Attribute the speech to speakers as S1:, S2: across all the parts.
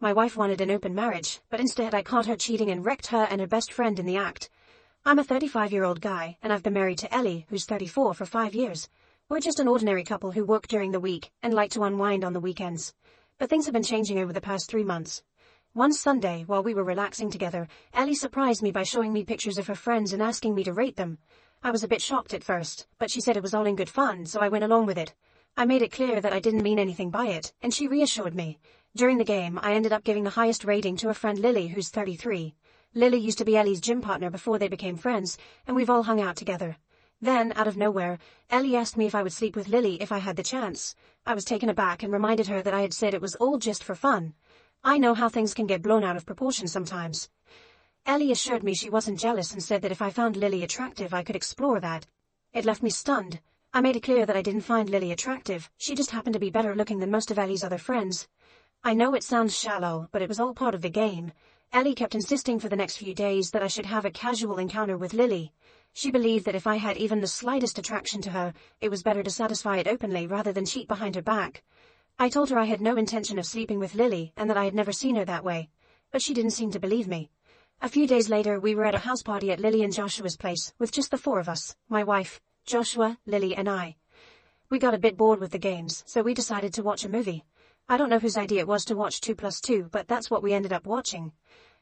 S1: My wife wanted an open marriage, but instead I caught her cheating and wrecked her and her best friend in the act. I'm a 35-year-old guy, and I've been married to Ellie, who's 34, for 5 years. We're just an ordinary couple who work during the week and like to unwind on the weekends. But things have been changing over the past 3 months. One Sunday, while we were relaxing together, Ellie surprised me by showing me pictures of her friends and asking me to rate them. I was a bit shocked at first, but she said it was all in good fun, so I went along with it. I made it clear that I didn't mean anything by it, and she reassured me. During the game, I ended up giving the highest rating to her friend Lily, who's 33. Lily used to be Ellie's gym partner before they became friends, and we've all hung out together. Then, out of nowhere, Ellie asked me if I would sleep with Lily if I had the chance. I was taken aback and reminded her that I had said it was all just for fun. I know how things can get blown out of proportion sometimes. Ellie assured me she wasn't jealous and said that if I found Lily attractive I could explore that. It left me stunned. I made it clear that I didn't find Lily attractive, she just happened to be better looking than most of Ellie's other friends. I know it sounds shallow, but it was all part of the game. Ellie kept insisting for the next few days that I should have a casual encounter with Lily. She believed that if I had even the slightest attraction to her, it was better to satisfy it openly rather than cheat behind her back. I told her I had no intention of sleeping with Lily and that I had never seen her that way, but she didn't seem to believe me. A few days later we were at a house party at Lily and Joshua's place, with just the 4 of us, my wife, Joshua, Lily and I. We got a bit bored with the games, so we decided to watch a movie. I don't know whose idea it was to watch 2+2, but that's what we ended up watching.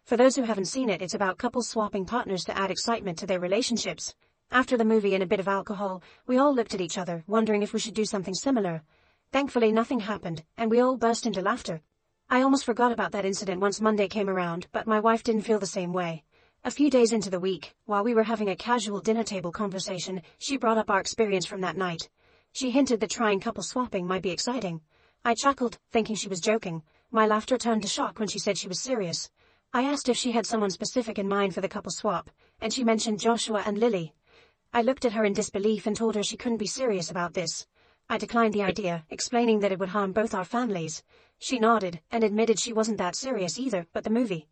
S1: For those who haven't seen it, it's about couples swapping partners to add excitement to their relationships. After the movie and a bit of alcohol, we all looked at each other, wondering if we should do something similar. Thankfully nothing happened, and we all burst into laughter. I almost forgot about that incident once Monday came around, but my wife didn't feel the same way. A few days into the week, while we were having a casual dinner table conversation, she brought up our experience from that night. She hinted that trying couple swapping might be exciting. I chuckled, thinking she was joking. My laughter turned to shock when she said she was serious. I asked if she had someone specific in mind for the couple swap, and she mentioned Joshua and Lily. I looked at her in disbelief and told her she couldn't be serious about this. I declined the idea, explaining that it would harm both our families. She nodded, and admitted she wasn't that serious either, but the movie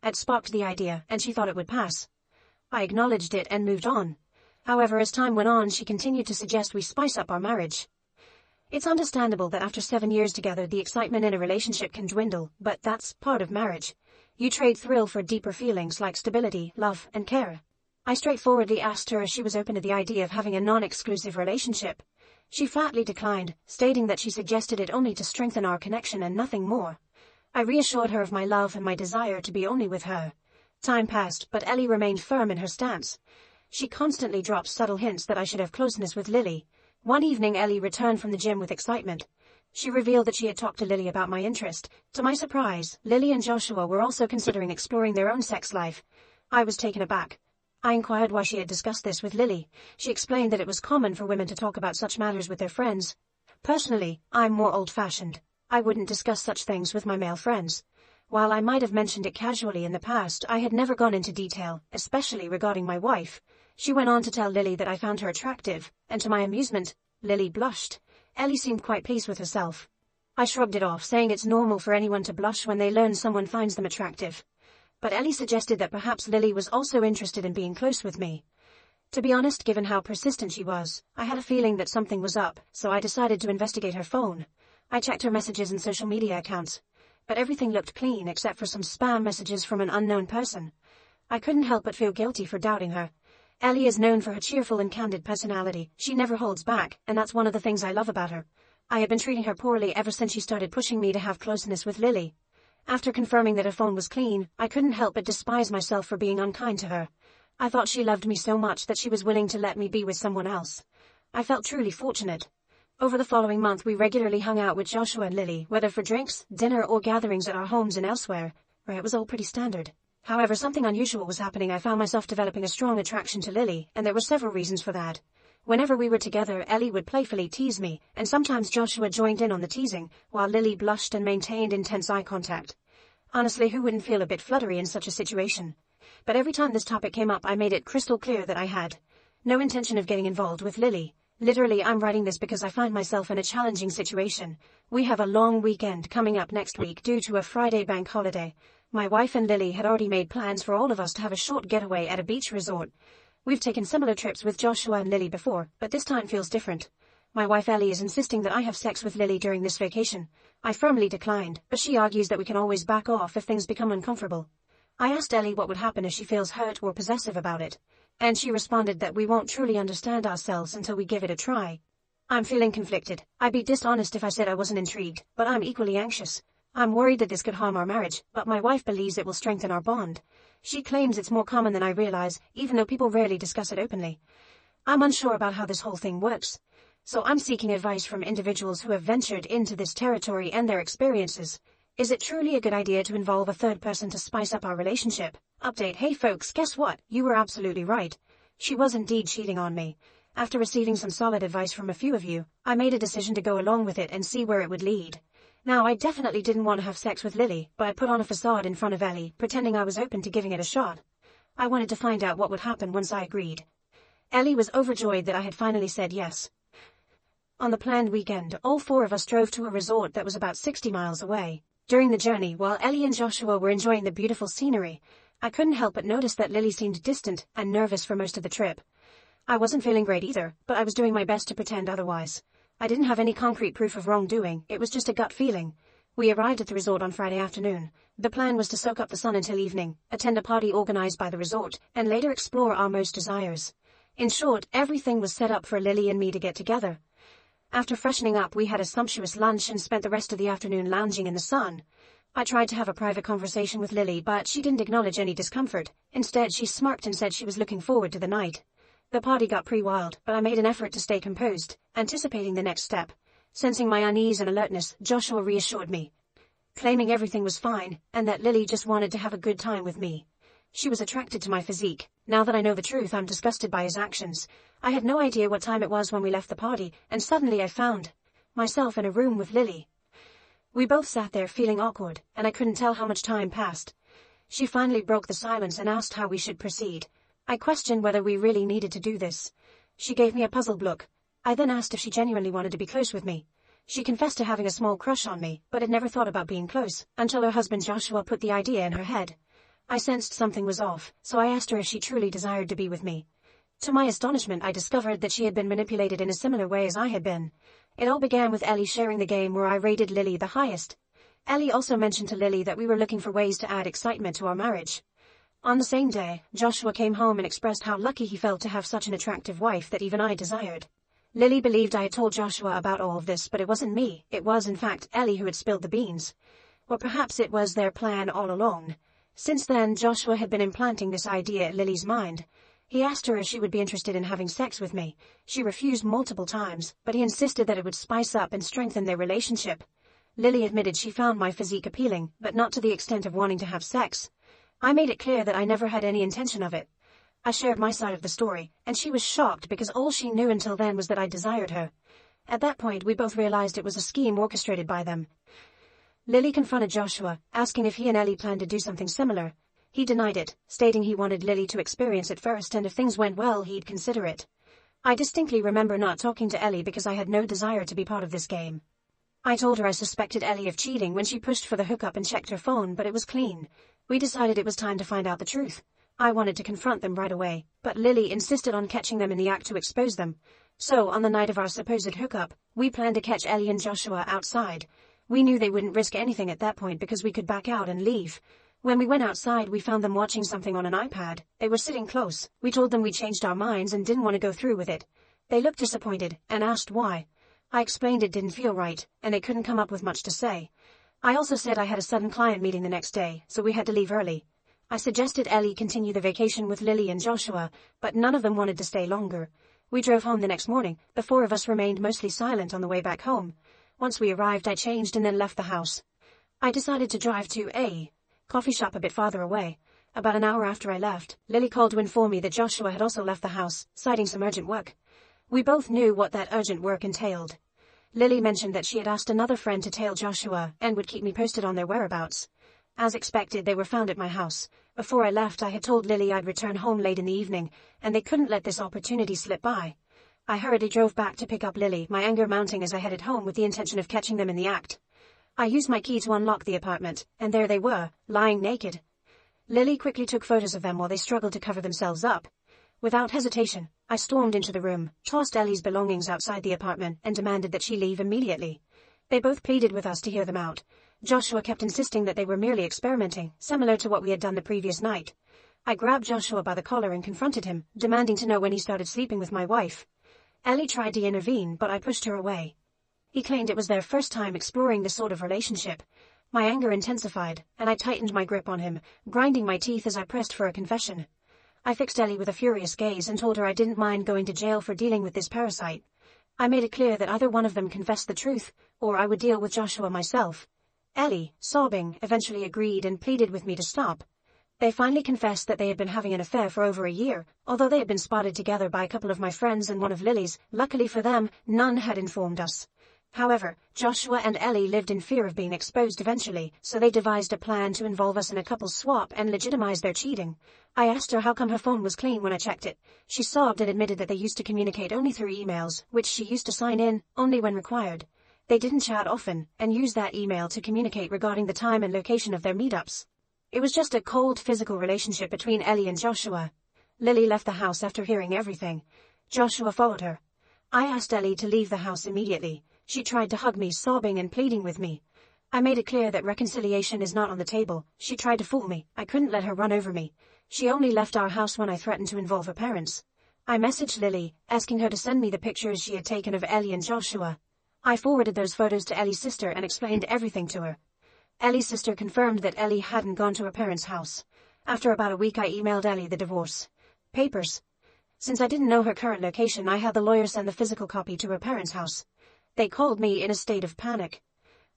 S1: had sparked the idea, and she thought it would pass. I acknowledged it and moved on. However, as time went on, she continued to suggest we spice up our marriage. It's understandable that after 7 years together the excitement in a relationship can dwindle, but that's part of marriage. You trade thrill for deeper feelings like stability, love, and care. I straightforwardly asked her if she was open to the idea of having a non-exclusive relationship. She flatly declined, stating that she suggested it only to strengthen our connection and nothing more. I reassured her of my love and my desire to be only with her. Time passed, but Ellie remained firm in her stance. She constantly dropped subtle hints that I should have closeness with Lily. One evening Ellie returned from the gym with excitement. She revealed that she had talked to Lily about my interest. To my surprise, Lily and Joshua were also considering exploring their own sex life. I was taken aback. I inquired why she had discussed this with Lily. She explained that it was common for women to talk about such matters with their friends. Personally, I'm more old-fashioned. I wouldn't discuss such things with my male friends. While I might have mentioned it casually in the past, I had never gone into detail, especially regarding my wife. She went on to tell Lily that I found her attractive, and to my amusement, Lily blushed. Ellie seemed quite pleased with herself. I shrugged it off, saying it's normal for anyone to blush when they learn someone finds them attractive. But Ellie suggested that perhaps Lily was also interested in being close with me. To be honest, given how persistent she was, I had a feeling that something was up, so I decided to investigate her phone. I checked her messages and social media accounts, but everything looked clean except for some spam messages from an unknown person. I couldn't help but feel guilty for doubting her. Ellie is known for her cheerful and candid personality. She never holds back, and that's one of the things I love about her. I had been treating her poorly ever since she started pushing me to have closeness with Lily. After confirming that her phone was clean, I couldn't help but despise myself for being unkind to her. I thought she loved me so much that she was willing to let me be with someone else. I felt truly fortunate. Over the following month we regularly hung out with Joshua and Lily, whether for drinks, dinner or gatherings at our homes and elsewhere, where it was all pretty standard. However, something unusual was happening. I found myself developing a strong attraction to Lily, and there were several reasons for that. Whenever we were together, Ellie would playfully tease me, and sometimes Joshua joined in on the teasing, while Lily blushed and maintained intense eye contact. Honestly, who wouldn't feel a bit fluttery in such a situation? But every time this topic came up I made it crystal clear that I had no intention of getting involved with Lily. Literally, I'm writing this because I find myself in a challenging situation. We have a long weekend coming up next week due to a Friday bank holiday. My wife and Lily had already made plans for all of us to have a short getaway at a beach resort. We've taken similar trips with Joshua and Lily before, but this time feels different. My wife Ellie is insisting that I have sex with Lily during this vacation. I firmly declined, but she argues that we can always back off if things become uncomfortable. I asked Ellie what would happen if she feels hurt or possessive about it, and she responded that we won't truly understand ourselves until we give it a try. I'm feeling conflicted. I'd be dishonest if I said I wasn't intrigued, but I'm equally anxious. I'm worried that this could harm our marriage, but my wife believes it will strengthen our bond. She claims it's more common than I realize, even though people rarely discuss it openly. I'm unsure about how this whole thing works, so I'm seeking advice from individuals who have ventured into this territory and their experiences. Is it truly a good idea to involve a third person to spice up our relationship? Update: Hey folks, guess what? You were absolutely right. She was indeed cheating on me. After receiving some solid advice from a few of you, I made a decision to go along with it and see where it would lead. Now, I definitely didn't want to have sex with Lily, but I put on a facade in front of Ellie, pretending I was open to giving it a shot. I wanted to find out what would happen once I agreed. Ellie was overjoyed that I had finally said yes. On the planned weekend, all four of us drove to a resort that was about 60 miles away. During the journey, while Ellie and Joshua were enjoying the beautiful scenery, I couldn't help but notice that Lily seemed distant and nervous for most of the trip. I wasn't feeling great either, but I was doing my best to pretend otherwise. I didn't have any concrete proof of wrongdoing, it was just a gut feeling. We arrived at the resort on Friday afternoon. The plan was to soak up the sun until evening, attend a party organized by the resort, and later explore our most desires. In short, everything was set up for Lily and me to get together. After freshening up, we had a sumptuous lunch and spent the rest of the afternoon lounging in the sun. I tried to have a private conversation with Lily, but she didn't acknowledge any discomfort. Instead, she smirked and said she was looking forward to the night. The party got pretty wild, but I made an effort to stay composed, anticipating the next step. Sensing my unease and alertness, Joshua reassured me, claiming everything was fine, and that Lily just wanted to have a good time with me. She was attracted to my physique. Now that I know the truth, I'm disgusted by his actions. I had no idea what time it was when we left the party, and suddenly I found myself in a room with Lily. We both sat there feeling awkward, and I couldn't tell how much time passed. She finally broke the silence and asked how we should proceed. I questioned whether we really needed to do this. She gave me a puzzled look. I then asked if she genuinely wanted to be close with me. She confessed to having a small crush on me, but had never thought about being close, until her husband Joshua put the idea in her head. I sensed something was off, so I asked her if she truly desired to be with me. To my astonishment, I discovered that she had been manipulated in a similar way as I had been. It all began with Ellie sharing the game where I rated Lily the highest. Ellie also mentioned to Lily that we were looking for ways to add excitement to our marriage. On the same day, Joshua came home and expressed how lucky he felt to have such an attractive wife that even I desired. Lily believed I had told Joshua about all of this, but it wasn't me. It was, in fact, Ellie who had spilled the beans. Or perhaps it was their plan all along. Since then, Joshua had been implanting this idea in Lily's mind. He asked her if she would be interested in having sex with me. She refused multiple times, but he insisted that it would spice up and strengthen their relationship. Lily admitted she found my physique appealing, but not to the extent of wanting to have sex. I made it clear that I never had any intention of it. I shared my side of the story, and she was shocked because all she knew until then was that I desired her. At that point, we both realized it was a scheme orchestrated by them. Lily confronted Joshua, asking if he and Ellie planned to do something similar. He denied it, stating he wanted Lily to experience it first, and if things went well, he'd consider it. I distinctly remember not talking to Ellie because I had no desire to be part of this game. I told her I suspected Ellie of cheating when she pushed for the hookup and checked her phone, but it was clean. We decided it was time to find out the truth. I wanted to confront them right away, but Lily insisted on catching them in the act to expose them. So, on the night of our supposed hookup, we planned to catch Ellie and Joshua outside. We knew they wouldn't risk anything at that point because we could back out and leave. When we went outside, we found them watching something on an iPad. They were sitting close. We told them we changed our minds and didn't want to go through with it. They looked disappointed and asked why. I explained it didn't feel right, and they couldn't come up with much to say. I also said I had a sudden client meeting the next day, so we had to leave early. I suggested Ellie continue the vacation with Lily and Joshua, but none of them wanted to stay longer. We drove home the next morning. The four of us remained mostly silent on the way back home. Once we arrived, I changed and then left the house. I decided to drive to a coffee shop a bit farther away. About an hour after I left, Lily called to inform me that Joshua had also left the house, citing some urgent work. We both knew what that urgent work entailed. Lily mentioned that she had asked another friend to tail Joshua and would keep me posted on their whereabouts. As expected, they were found at my house. Before I left, I had told Lily I'd return home late in the evening, and they couldn't let this opportunity slip by. I hurriedly drove back to pick up Lily, my anger mounting as I headed home with the intention of catching them in the act. I used my key to unlock the apartment, and there they were, lying naked. Lily quickly took photos of them while they struggled to cover themselves up. Without hesitation, I stormed into the room, tossed Ellie's belongings outside the apartment, and demanded that she leave immediately. They both pleaded with us to hear them out. Joshua kept insisting that they were merely experimenting, similar to what we had done the previous night. I grabbed Joshua by the collar and confronted him, demanding to know when he started sleeping with my wife. Ellie tried to intervene, but I pushed her away. He claimed it was their first time exploring this sort of relationship. My anger intensified, and I tightened my grip on him, grinding my teeth as I pressed for a confession. I fixed Ellie with a furious gaze and told her I didn't mind going to jail for dealing with this parasite. I made it clear that either one of them confessed the truth, or I would deal with Joshua myself. Ellie, sobbing, eventually agreed and pleaded with me to stop. They finally confessed that they had been having an affair for over a year, although they had been spotted together by a couple of my friends and one of Lily's. Luckily for them, none had informed us. However, Joshua and Ellie lived in fear of being exposed eventually, so they devised a plan to involve us in a couple's swap and legitimize their cheating. I asked her how come her phone was clean when I checked it. She sobbed and admitted that they used to communicate only through emails, which she used to sign in, only when required. They didn't chat often, and used that email to communicate regarding the time and location of their meetups. It was just a cold physical relationship between Ellie and Joshua. Lily left the house after hearing everything. Joshua followed her. I asked Ellie to leave the house immediately. She tried to hug me, sobbing and pleading with me. I made it clear that reconciliation is not on the table. She tried to fool me. I couldn't let her run over me. She only left our house when I threatened to involve her parents. I messaged Lily, asking her to send me the pictures she had taken of Ellie and Joshua. I forwarded those photos to Ellie's sister and explained everything to her. Ellie's sister confirmed that Ellie hadn't gone to her parents' house. After about a week I emailed Ellie the divorce papers. Since I didn't know her current location, I had the lawyer send the physical copy to her parents' house. They called me in a state of panic.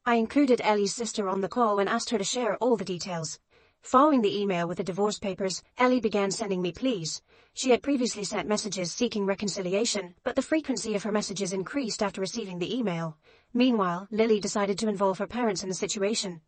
S1: I included Ellie's sister on the call and asked her to share all the details. Following the email with the divorce papers, Ellie began sending me pleas. She had previously sent messages seeking reconciliation, but the frequency of her messages increased after receiving the email. Meanwhile, Lily decided to involve her parents in the situation.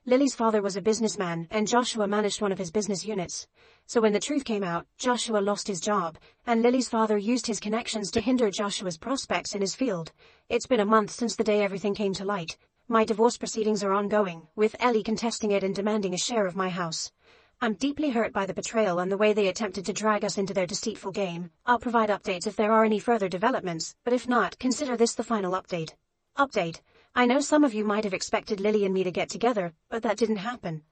S1: Lily's father was a businessman, and Joshua managed one of his business units. So when the truth came out, Joshua lost his job, and Lily's father used his connections to hinder Joshua's prospects in his field. It's been a month since the day everything came to light. My divorce proceedings are ongoing, with Ellie contesting it and demanding a share of my house. I'm deeply hurt by the betrayal and the way they attempted to drag us into their deceitful game. I'll provide updates if there are any further developments, but if not, consider this the final update. I know some of you might have expected Lily and me to get together, but that didn't happen.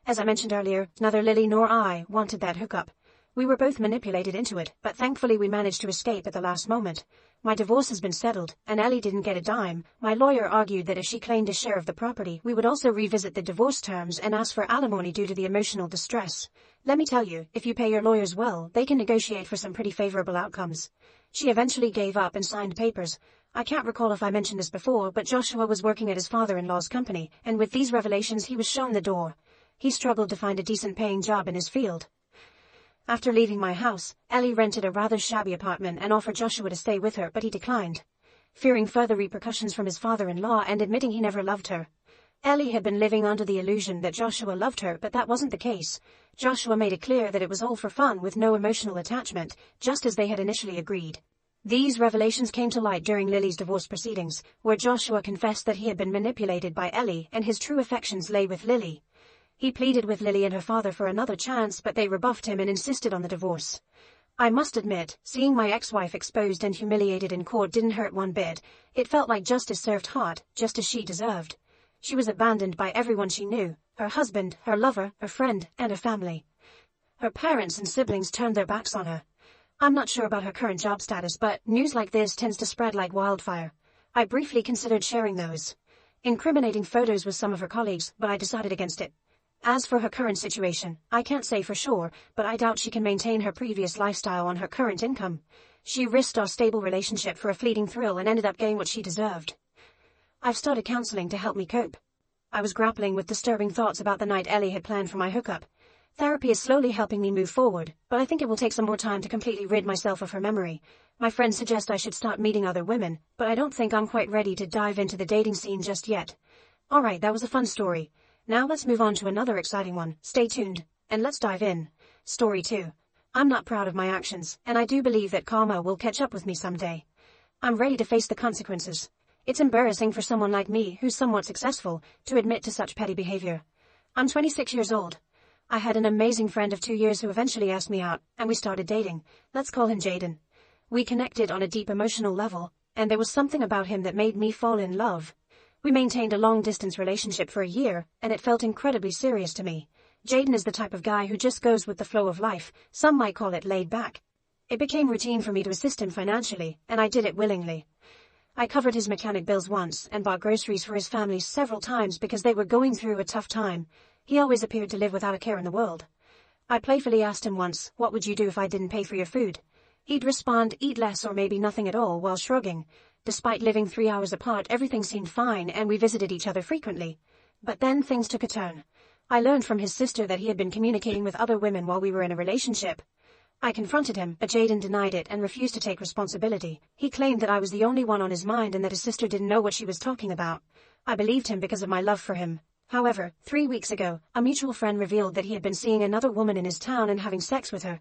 S1: As I mentioned earlier, neither Lily nor I wanted that hookup. We were both manipulated into it, but thankfully we managed to escape at the last moment. My divorce has been settled, and Ellie didn't get a dime. My lawyer argued that if she claimed a share of the property, we would also revisit the divorce terms and ask for alimony due to the emotional distress. Let me tell you, if you pay your lawyers well, they can negotiate for some pretty favorable outcomes. She eventually gave up and signed papers. I can't recall if I mentioned this before, but Joshua was working at his father-in-law's company, and with these revelations he was shown the door. He struggled to find a decent-paying job in his field. After leaving my house, Ellie rented a rather shabby apartment and offered Joshua to stay with her, but he declined, fearing further repercussions from his father-in-law and admitting he never loved her. Ellie had been living under the illusion that Joshua loved her, but that wasn't the case. Joshua made it clear that it was all for fun with no emotional attachment, just as they had initially agreed. These revelations came to light during Lily's divorce proceedings, where Joshua confessed that he had been manipulated by Ellie and his true affections lay with Lily. He pleaded with Lily and her father for another chance, but they rebuffed him and insisted on the divorce. I must admit, seeing my ex-wife exposed and humiliated in court didn't hurt one bit. It felt like justice served hot, just as she deserved. She was abandoned by everyone she knew, her husband, her lover, her friend, and her family. Her parents and siblings turned their backs on her. I'm not sure about her current job status, but news like this tends to spread like wildfire. I briefly considered sharing those incriminating photos with some of her colleagues, but I decided against it. As for her current situation, I can't say for sure, but I doubt she can maintain her previous lifestyle on her current income. She risked our stable relationship for a fleeting thrill and ended up getting what she deserved. I've started counseling to help me cope. I was grappling with disturbing thoughts about the night Ellie had planned for my hookup. Therapy is slowly helping me move forward, but I think it will take some more time to completely rid myself of her memory. My friends suggest I should start meeting other women, but I don't think I'm quite ready to dive into the dating scene just yet. Alright, that was a fun story. Now let's move on to another exciting one. Stay tuned, and let's dive in. Story 2. I'm not proud of my actions, and I do believe that karma will catch up with me someday. I'm ready to face the consequences. It's embarrassing for someone like me, who's somewhat successful, to admit to such petty behavior. I'm 26 years old. I had an amazing friend of 2 years who eventually asked me out, and we started dating. Let's call him Jaden. We connected on a deep emotional level, and there was something about him that made me fall in love. We maintained a long-distance relationship for a year, and it felt incredibly serious to me. Jaden is the type of guy who just goes with the flow of life. Some might call it laid back. It became routine for me to assist him financially, and I did it willingly. I covered his mechanic bills once and bought groceries for his family several times because they were going through a tough time. He always appeared to live without a care in the world. I playfully asked him once, "What would you do if I didn't pay for your food?" He'd respond, "Eat less or maybe nothing at all," while shrugging. Despite living 3 hours apart, everything seemed fine and we visited each other frequently. But then things took a turn. I learned from his sister that he had been communicating with other women while we were in a relationship. I confronted him, but Jaden denied it and refused to take responsibility. He claimed that I was the only one on his mind and that his sister didn't know what she was talking about. I believed him because of my love for him. However, 3 weeks ago, a mutual friend revealed that he had been seeing another woman in his town and having sex with her.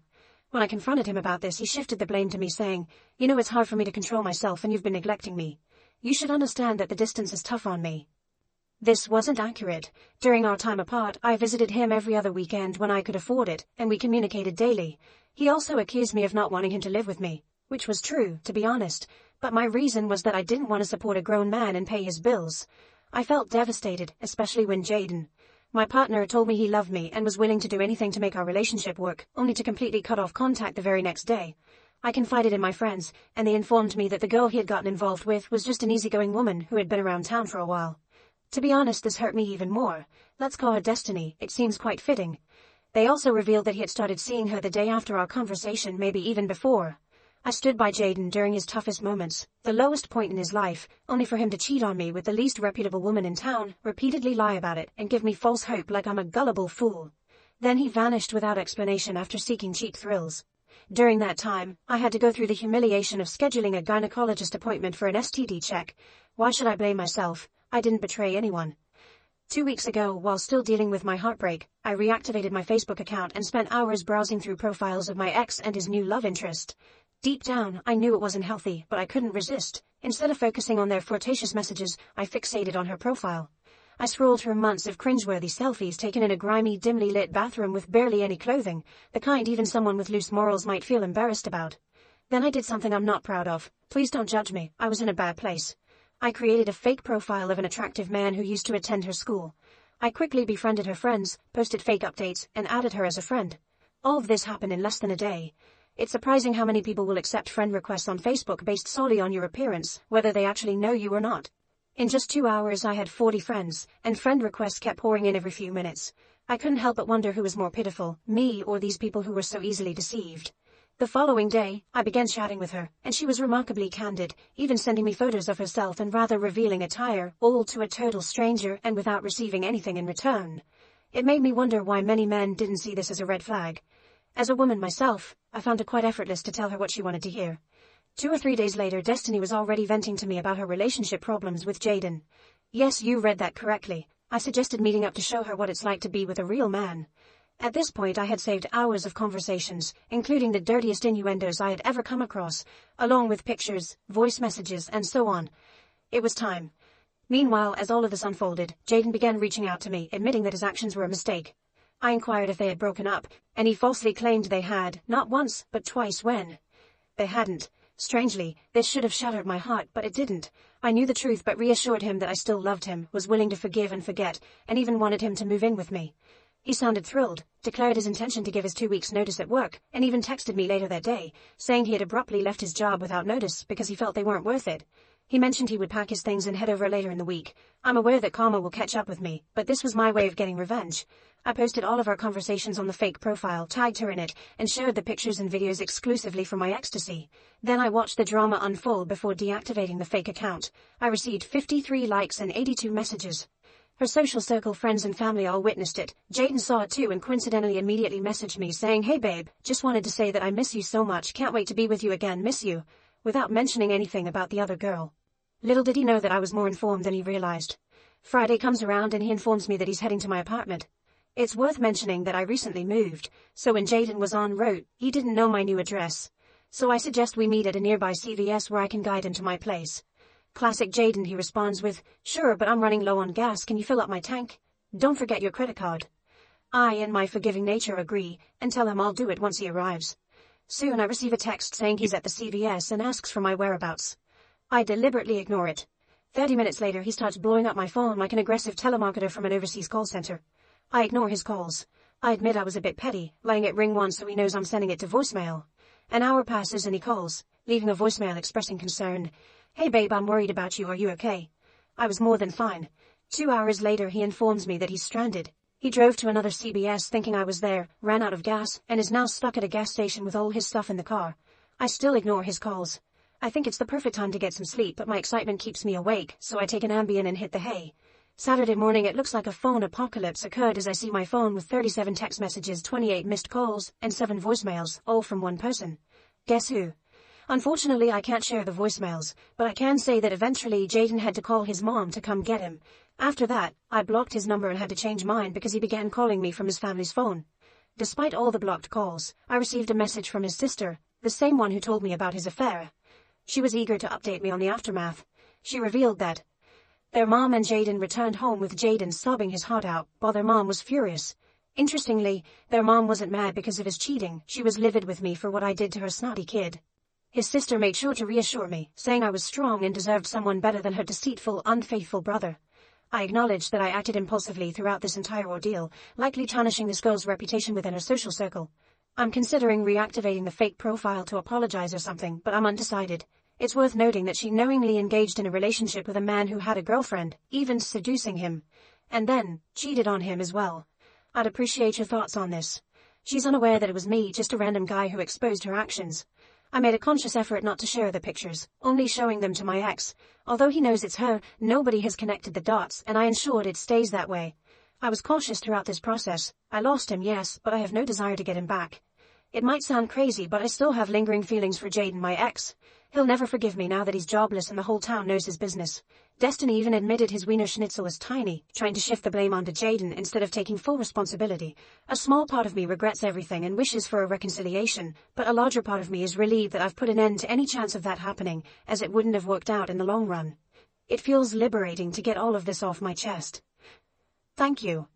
S1: When I confronted him about this, he shifted the blame to me, saying, "You know, it's hard for me to control myself and you've been neglecting me. You should understand that the distance is tough on me." This wasn't accurate. During our time apart, I visited him every other weekend when I could afford it, and we communicated daily. He also accused me of not wanting him to live with me, which was true, to be honest, but my reason was that I didn't want to support a grown man and pay his bills. I felt devastated, especially when Jaden, my partner, told me he loved me and was willing to do anything to make our relationship work, only to completely cut off contact the very next day. I confided in my friends, and they informed me that the girl he had gotten involved with was just an easygoing woman who had been around town for a while. To be honest, this hurt me even more. Let's call her Destiny, it seems quite fitting. They also revealed that he had started seeing her the day after our conversation, maybe even before. I stood by Jaden during his toughest moments, the lowest point in his life, only for him to cheat on me with the least reputable woman in town, repeatedly lie about it, and give me false hope like I'm a gullible fool. Then he vanished without explanation after seeking cheap thrills. During that time, I had to go through the humiliation of scheduling a gynecologist appointment for an STD check. Why should I blame myself? I didn't betray anyone. 2 weeks ago, while still dealing with my heartbreak, I reactivated my Facebook account and spent hours browsing through profiles of my ex and his new love interest. Deep down, I knew it wasn't healthy, but I couldn't resist. Instead of focusing on their flirtatious messages, I fixated on her profile. I scrolled through months of cringeworthy selfies taken in a grimy, dimly lit bathroom with barely any clothing, the kind even someone with loose morals might feel embarrassed about. Then I did something I'm not proud of. Please don't judge me, I was in a bad place. I created a fake profile of an attractive man who used to attend her school. I quickly befriended her friends, posted fake updates, and added her as a friend. All of this happened in less than a day. It's surprising how many people will accept friend requests on Facebook based solely on your appearance, whether they actually know you or not. In just 2 hours I had 40 friends, and friend requests kept pouring in every few minutes. I couldn't help but wonder who was more pitiful, me or these people who were so easily deceived. The following day, I began chatting with her, and she was remarkably candid, even sending me photos of herself in rather revealing attire, all to a total stranger and without receiving anything in return. It made me wonder why many men didn't see this as a red flag. As a woman myself, I found it quite effortless to tell her what she wanted to hear. 2 or 3 days later, Destiny was already venting to me about her relationship problems with Jaden. Yes, you read that correctly. I suggested meeting up to show her what it's like to be with a real man. At this point, I had saved hours of conversations, including the dirtiest innuendos I had ever come across, along with pictures, voice messages, and so on. It was time. Meanwhile, as all of this unfolded, Jaden began reaching out to me, admitting that his actions were a mistake. I inquired if they had broken up, and he falsely claimed they had, not once, but twice when they hadn't. Strangely, this should have shattered my heart, but it didn't. I knew the truth but reassured him that I still loved him, was willing to forgive and forget, and even wanted him to move in with me. He sounded thrilled, declared his intention to give his 2 weeks' notice at work, and even texted me later that day, saying he had abruptly left his job without notice because he felt they weren't worth it. He mentioned he would pack his things and head over later in the week. I'm aware that karma will catch up with me, but this was my way of getting revenge. I posted all of our conversations on the fake profile, tagged her in it, and shared the pictures and videos exclusively for my ecstasy. Then I watched the drama unfold before deactivating the fake account. I received 53 likes and 82 messages. Her social circle, friends and family all witnessed it. Jaden saw it too and coincidentally immediately messaged me saying, "Hey babe, just wanted to say that I miss you so much, can't wait to be with you again, miss you," without mentioning anything about the other girl. Little did he know that I was more informed than he realized. Friday comes around and he informs me that he's heading to my apartment. It's worth mentioning that I recently moved, so when Jaden was en route, he didn't know my new address. So I suggest we meet at a nearby CVS where I can guide him to my place. Classic Jaden, he responds with, "Sure, but I'm running low on gas, can you fill up my tank? Don't forget your credit card." I and my forgiving nature agree, and tell him I'll do it once he arrives. Soon I receive a text saying he's at the CVS and asks for my whereabouts. I deliberately ignore it. 30 minutes later he starts blowing up my phone like an aggressive telemarketer from an overseas call center. I ignore his calls. I admit I was a bit petty, letting it ring once so he knows I'm sending it to voicemail. An hour passes and he calls, leaving a voicemail expressing concern. "Hey babe, I'm worried about you, are you okay?" I was more than fine. 2 hours later he informs me that he's stranded. He drove to another CVS thinking I was there, ran out of gas, and is now stuck at a gas station with all his stuff in the car. I still ignore his calls. I think it's the perfect time to get some sleep, but my excitement keeps me awake, so I take an Ambien and hit the hay. Saturday morning it looks like a phone apocalypse occurred as I see my phone with 37 text messages, 28 missed calls, and 7 voicemails, all from one person. Guess who? Unfortunately I can't share the voicemails, but I can say that eventually Jaden had to call his mom to come get him. After that, I blocked his number and had to change mine because he began calling me from his family's phone. Despite all the blocked calls, I received a message from his sister, the same one who told me about his affair. She was eager to update me on the aftermath. She revealed that their mom and Jaden returned home with Jaden sobbing his heart out, while their mom was furious. Interestingly, their mom wasn't mad because of his cheating, she was livid with me for what I did to her snotty kid. His sister made sure to reassure me, saying I was strong and deserved someone better than her deceitful, unfaithful brother. I acknowledged that I acted impulsively throughout this entire ordeal, likely tarnishing this girl's reputation within her social circle. I'm considering reactivating the fake profile to apologize or something, but I'm undecided. It's worth noting that she knowingly engaged in a relationship with a man who had a girlfriend, even seducing him, and then cheated on him as well. I'd appreciate your thoughts on this. She's unaware that it was me, just a random guy who exposed her actions. I made a conscious effort not to share the pictures, only showing them to my ex. Although he knows it's her, nobody has connected the dots, and I ensured it stays that way. I was cautious throughout this process. I lost him, yes, but I have no desire to get him back. It might sound crazy, but I still have lingering feelings for Jaden, my ex. He'll never forgive me now that he's jobless and the whole town knows his business. Destiny even admitted his Wiener Schnitzel is tiny, trying to shift the blame onto Jaden instead of taking full responsibility. A small part of me regrets everything and wishes for a reconciliation, but a larger part of me is relieved that I've put an end to any chance of that happening, as it wouldn't have worked out in the long run. It feels liberating to get all of this off my chest. Thank you.